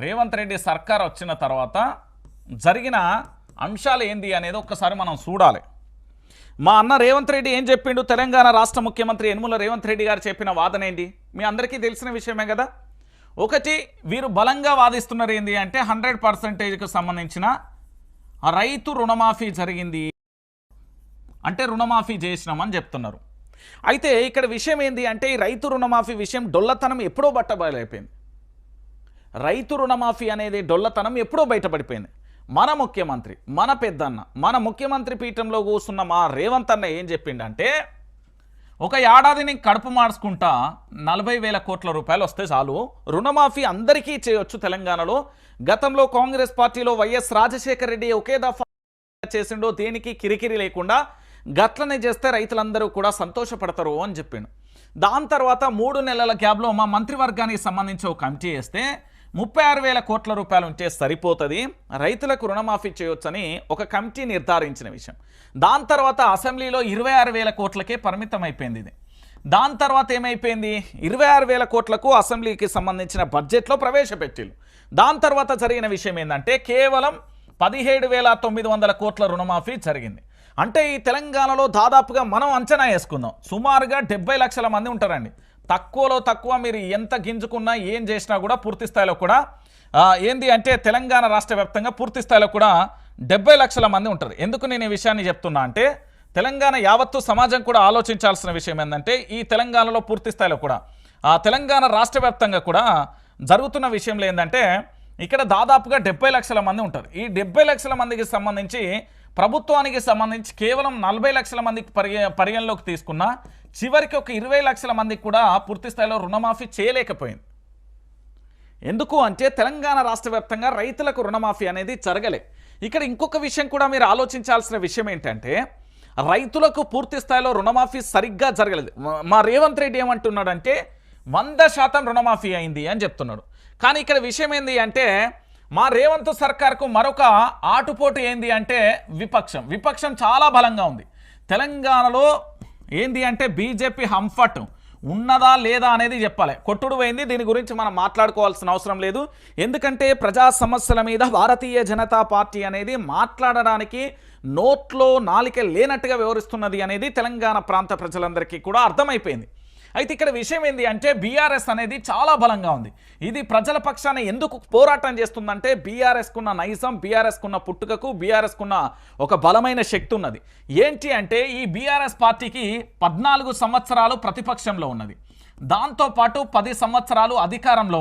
రేవంత్ రెడ్డి సర్కార్ వచ్చిన తర్వాత జరిగిన అంశాలు ఏంది అనేది ఒక్కసారి మనం చూడాలి. మా అన్న రేవంత్ రెడ్డి ఏం చెప్పిండు? తెలంగాణ రాష్ట్ర ముఖ్యమంత్రి యనుమల రేవంత్ రెడ్డి గారు చెప్పిన వాదన ఏంటి? మీ అందరికీ తెలిసిన విషయమే కదా. ఒకటి, వీరు బలంగా వాదిస్తున్నారు ఏంది అంటే 100%కు సంబంధించిన రైతు రుణమాఫీ జరిగింది అంటే రుణమాఫీ చేసినామని చెప్తున్నారు. అయితే ఇక్కడ విషయం ఏంది అంటే ఈ రైతు రుణమాఫీ విషయం డొల్లతనం ఎప్పుడో బట్టబయలైపోయింది. రైతు రుణమాఫీ అనేది డొల్లతనం ఎప్పుడో బయటపడిపోయింది. మన ముఖ్యమంత్రి, మన పెద్దన్న, మన ముఖ్యమంత్రి పీఠంలో కూర్చున్న మా రేవంత్ అన్న ఏం చెప్పిండంటే ఒక ఏడాదిని కడుపు మార్చుకుంటా 40,000 కోట్ల రూపాయలు వస్తే చాలు, రుణమాఫీ అందరికీ చేయొచ్చు తెలంగాణలో. గతంలో కాంగ్రెస్ పార్టీలో వైఎస్ రాజశేఖర రెడ్డి ఒకే దఫా చేసిండో, దేనికి కిరికిరి లేకుండా గట్లనే చేస్తే రైతులందరూ కూడా సంతోషపడతారు అని చెప్పిండు. దాని తర్వాత 3 నెలల గ్యాప్లో మా మంత్రివర్గానికి సంబంధించి ఒక కమిటీ వేస్తే 36,000 కోట్ల రూపాయలు ఉంటే సరిపోతుంది, రైతులకు రుణమాఫీ చేయొచ్చని ఒక కమిటీ నిర్ధారించిన విషయం. దాని తర్వాత అసెంబ్లీలో 26,000 కోట్లకే పరిమితం అయిపోయింది ఇది. దాని తర్వాత ఏమైపోయింది? 26,000 కోట్లకు అసెంబ్లీకి సంబంధించిన బడ్జెట్లో ప్రవేశపెట్టిల్లు. దాని తర్వాత జరిగిన విషయం ఏంటంటే కేవలం 17,900 కోట్ల రుణమాఫీ జరిగింది. అంటే ఈ తెలంగాణలో దాదాపుగా మనం అంచనా వేసుకుందాం సుమారుగా 70 లక్షల మంది ఉంటారండి. తక్కువలో తక్కువ మీరు ఎంత గింజుకున్నా ఏం చేసినా కూడా పూర్తి స్థాయిలో కూడా ఏంది అంటే తెలంగాణ రాష్ట్ర వ్యాప్తంగా పూర్తి స్థాయిలో కూడా 70 లక్షల మంది ఉంటారు. ఎందుకు నేను ఈ విషయాన్ని చెప్తున్నా అంటే తెలంగాణ యావత్తు సమాజం కూడా ఆలోచించాల్సిన విషయం ఏంటంటే ఈ తెలంగాణలో పూర్తి స్థాయిలో కూడా తెలంగాణ రాష్ట్ర వ్యాప్తంగా కూడా జరుగుతున్న విషయంలో ఏంటంటే ఇక్కడ దాదాపుగా 70 లక్షల మంది ఉంటారు. ఈ 70 లక్షల మందికి సంబంధించి ప్రభుత్వానికి సంబంధించి కేవలం 40 లక్షల మందికి పరిగణలోకి తీసుకున్న చివరికి ఒక 20 లక్షల మందికి కూడా పూర్తి స్థాయిలో రుణమాఫీ చేయలేకపోయింది. ఎందుకు అంటే తెలంగాణ రాష్ట్ర వ్యాప్తంగా రైతులకు రుణమాఫీ అనేది జరగలే. ఇక్కడ ఇంకొక విషయం కూడా మీరు ఆలోచించాల్సిన విషయం ఏంటంటే రైతులకు పూర్తి స్థాయిలో రుణమాఫీ సరిగ్గా జరగలేదు. మా రేవంత్ రెడ్డి ఏమంటున్నాడంటే 100% రుణమాఫీ అయింది అని చెప్తున్నాడు. కానీ ఇక్కడ విషయం ఏంది అంటే మా రేవంత్ సర్కార్కు మరొక ఆటుపోటు ఏంది అంటే విపక్షం చాలా బలంగా ఉంది. తెలంగాణలో ఏంది అంటే బీజేపీ హంఫట్ ఉన్నదా లేదా అనేది చెప్పాలి. కొట్టుడు పోయింది, దీని గురించి మనం మాట్లాడుకోవాల్సిన అవసరం లేదు. ఎందుకంటే ప్రజా సమస్యల మీద భారతీయ జనతా పార్టీ అనేది మాట్లాడడానికి నోట్లో నాలిక లేనట్టుగా వ్యవహరిస్తున్నది అనేది తెలంగాణ ప్రాంత ప్రజలందరికీ కూడా అర్థమైపోయింది. అయితే ఇక్కడ విషయం ఏంది అంటే బీఆర్ఎస్ అనేది చాలా బలంగా ఉంది. ఇది ప్రజల పక్షాన ఎందుకు పోరాటం చేస్తుందంటే బీఆర్ఎస్కున్న నైజం, బీఆర్ఎస్కున్న పుట్టుకకు, బీఆర్ఎస్కున్న ఒక బలమైన శక్తి ఉన్నది. ఏంటి అంటే ఈ బీఆర్ఎస్ పార్టీకి 14 సంవత్సరాలు ప్రతిపక్షంలో ఉన్నది, దాంతోపాటు 10 సంవత్సరాలు అధికారంలో ఉన్నది.